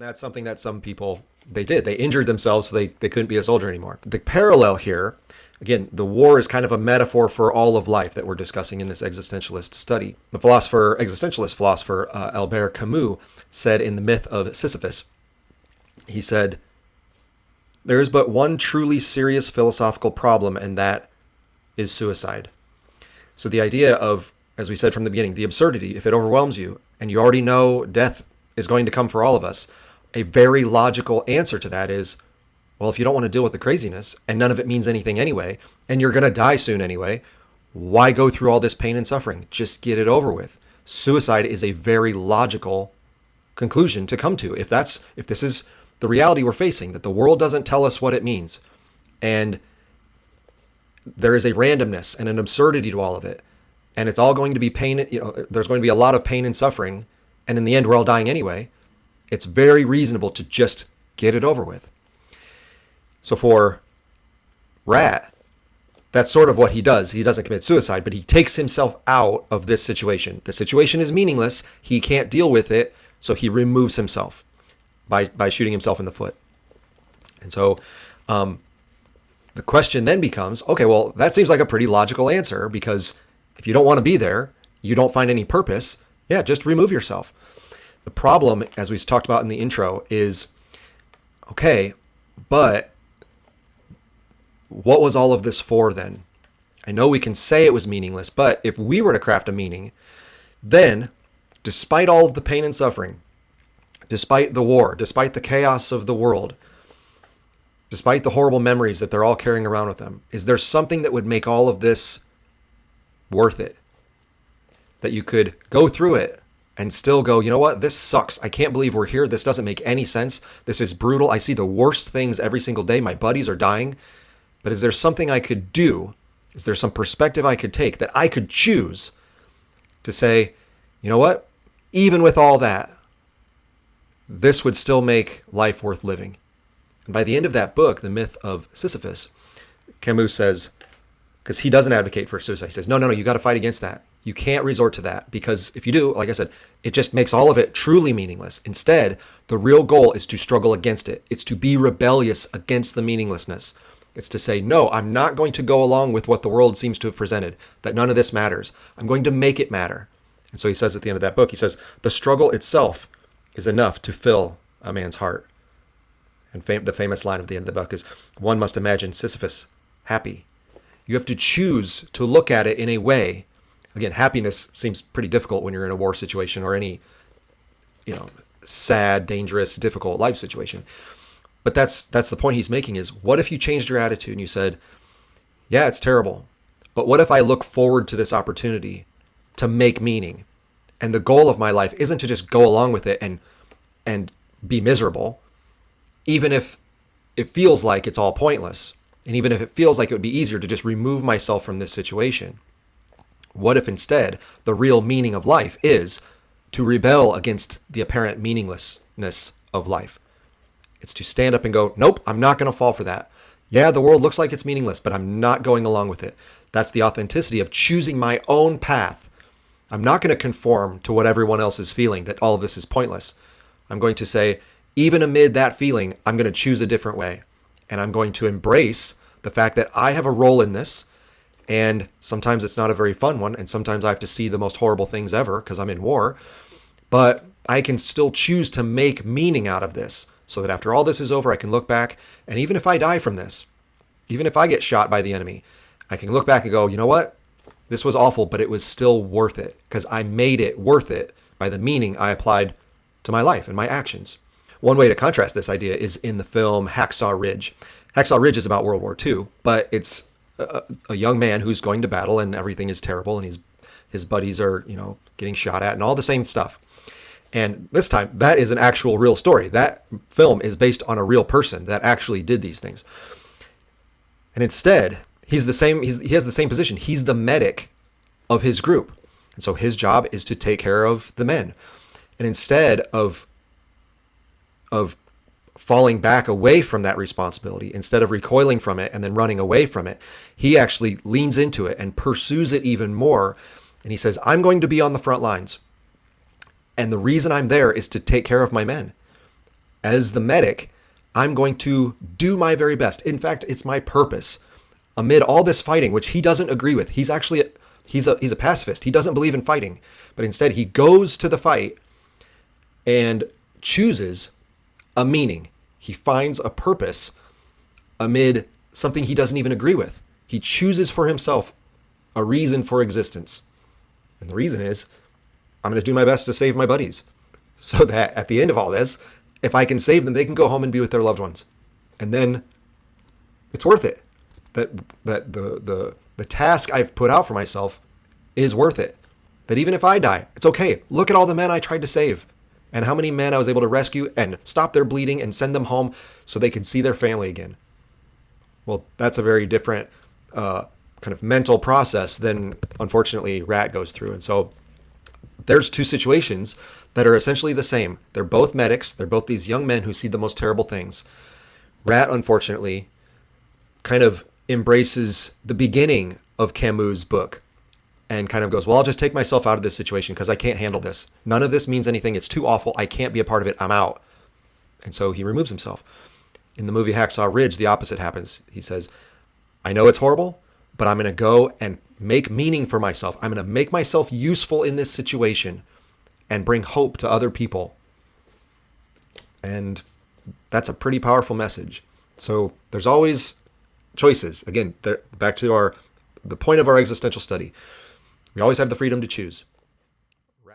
that's something that some people, they did. They injured themselves so they couldn't be a soldier anymore. The parallel here, again, the war is kind of a metaphor for all of life that we're discussing in this existentialist study. The existentialist philosopher Albert Camus said in The Myth of Sisyphus, he said, "There is but one truly serious philosophical problem, and that is suicide." So the idea of, as we said from the beginning, the absurdity, if it overwhelms you, and you already know death is going to come for all of us, a very logical answer to that is, well, if you don't want to deal with the craziness, and none of it means anything anyway, and you're going to die soon anyway, why go through all this pain and suffering? Just get it over with. Suicide is a very logical conclusion to come to. If this is the reality we're facing, that the world doesn't tell us what it means, and there is a randomness and an absurdity to all of it, and it's all going to be pain, there's going to be a lot of pain and suffering, and in the end we're all dying anyway, it's very reasonable to just get it over with. So for Rat, that's sort of what he does. He doesn't commit suicide, but he takes himself out of this situation. The situation is meaningless. He can't deal with it, so he removes himself by shooting himself in the foot. And so the question then becomes, okay, well, that seems like a pretty logical answer, because if you don't want to be there, you don't find any purpose, yeah, just remove yourself. The problem, as we talked about in the intro, is, okay, but what was all of this for then? I know we can say it was meaningless, but if we were to craft a meaning, then, despite all of the pain and suffering, despite the war, despite the chaos of the world, despite the horrible memories that they're all carrying around with them, is there something that would make all of this worth it? That you could go through it and still go, you know what, this sucks. I can't believe we're here. This doesn't make any sense. This is brutal. I see the worst things every single day. My buddies are dying. But is there something I could do? Is there some perspective I could take that I could choose to say, you know what, even with all that, this would still make life worth living? And by the end of that book, The Myth of Sisyphus, Camus says, because he doesn't advocate for suicide, he says, no, you got to fight against that. You can't resort to that, because if you do, like I said, it just makes all of it truly meaningless. Instead, the real goal is to struggle against it. It's to be rebellious against the meaninglessness. It's to say, no, I'm not going to go along with what the world seems to have presented, that none of this matters. I'm going to make it matter. And so he says at the end of that book, he says, the struggle itself is enough to fill a man's heart. And the famous line at the end of the book is, one must imagine Sisyphus happy. You have to choose to look at it in a way. Again, happiness seems pretty difficult when you're in a war situation or any, sad, dangerous, difficult life situation. But that's the point he's making is, what if you changed your attitude and you said, yeah, it's terrible, but what if I look forward to this opportunity to make meaning? And the goal of my life isn't to just go along with it and be miserable, even if it feels like it's all pointless. And even if it feels like it would be easier to just remove myself from this situation. What if instead the real meaning of life is to rebel against the apparent meaninglessness of life? It's to stand up and go, nope, I'm not going to fall for that. Yeah, the world looks like it's meaningless, but I'm not going along with it. That's the authenticity of choosing my own path. I'm not going to conform to what everyone else is feeling, that all of this is pointless. I'm going to say, even amid that feeling, I'm going to choose a different way. And I'm going to embrace the fact that I have a role in this. And sometimes it's not a very fun one. And sometimes I have to see the most horrible things ever because I'm in war. But I can still choose to make meaning out of this, so that after all this is over, I can look back. And even if I die from this, even if I get shot by the enemy, I can look back and go, you know what? This was awful, but it was still worth it, because I made it worth it by the meaning I applied to my life and my actions. One way to contrast this idea is in the film Hacksaw Ridge. Hacksaw Ridge is about World War II, but it's a young man who's going to battle and everything is terrible, and his buddies are, getting shot at and all the same stuff. And this time, that is an actual real story. That film is based on a real person that actually did these things. And instead, he has the same position. He's the medic of his group. And so his job is to take care of the men. And instead of falling back away from that responsibility, instead of recoiling from it and then running away from it, he actually leans into it and pursues it even more. And he says, I'm going to be on the front lines. And the reason I'm there is to take care of my men. as the medic, I'm going to do my very best. In fact, it's my purpose. Amid all this fighting, which he doesn't agree with, he's a pacifist. He doesn't believe in fighting, but instead he goes to the fight and chooses a meaning. He finds a purpose amid something he doesn't even agree with. He chooses for himself a reason for existence. And the reason is, I'm going to do my best to save my buddies so that at the end of all this, if I can save them, they can go home and be with their loved ones. And then it's worth it. That the task I've put out for myself is worth it. That even if I die, it's okay. Look at all the men I tried to save and how many men I was able to rescue and stop their bleeding and send them home so they could see their family again. Well, that's a very different kind of mental process than, unfortunately, Rat goes through. And so there's two situations that are essentially the same. They're both medics. They're both these young men who see the most terrible things. Rat, unfortunately, kind of embraces the beginning of Camus' book and kind of goes, well, I'll just take myself out of this situation because I can't handle this. None of this means anything. It's too awful. I can't be a part of it. I'm out. And so he removes himself. In the movie Hacksaw Ridge, the opposite happens. He says, I know it's horrible, but I'm going to go and make meaning for myself. I'm going to make myself useful in this situation and bring hope to other people. And that's a pretty powerful message. So there's always choices. Again, back to the point of our existential study. We always have the freedom to choose.